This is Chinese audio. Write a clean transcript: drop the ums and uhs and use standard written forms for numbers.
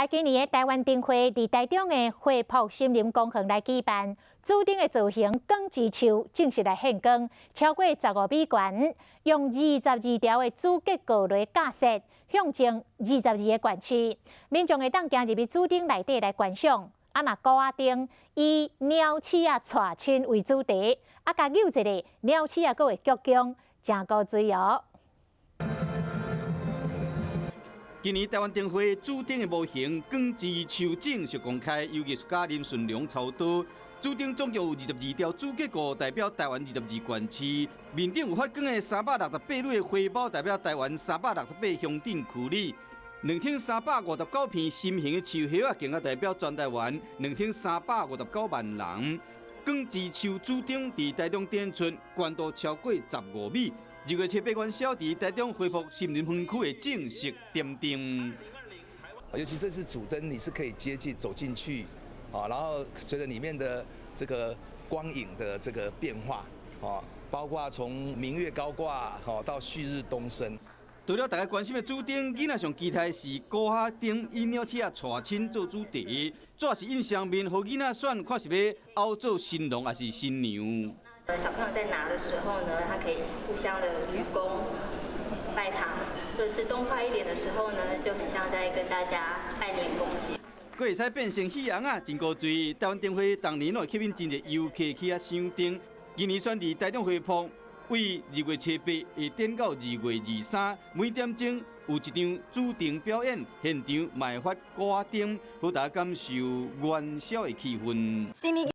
在今年的台湾灯会伫台中的花圃森林公园来举办，指定的造型光之树正式来献光，超过15米悬，用22条的主结构来架设，向前22个园区，民众会当行入去主灯内底来观赏。啊，那高仔灯以鸟鼠啊带亲为主题，啊，甲扭一个鸟鼠啊，阁会鞠躬，真高水哦。 今年台湾灯会主灯的模型光之树正式公开，由艺术家林顺良操刀。主灯总共有22条主结构，代表台湾22县市。面顶有发光的368蕊的花苞，代表台湾368乡镇区里。2359片心形的树叶啊，更加代表全台湾2359万人。光之树主灯伫台中展出，高度超过15米。 2月7、8元宵伫台中恢复森林分区的正式点灯。尤其这次主灯，你是可以接近走进去，啊，然后随着里面的这个光影的这个变化，啊，包括从明月高挂，好到旭日东升。除了大家关心的主灯，囡仔上期待是高下灯以鸟鼠啊带亲做主题，主要是印象面，互囡仔选看是要凹做新郎还是新娘。 小朋友在拿的时候呢，他可以互相的鞠躬、拜堂，或者是动快一点的时候呢，就很像在跟大家拜年恭喜。佫会使变成喜洋啊，真高水！台湾灯会当年吸引真侪游客去啊赏灯，今年选伫台中花圃，为2月7、8会展到2月23，每点钟有一场主灯表演，现场卖发高仔灯，好大家感受元宵的气氛。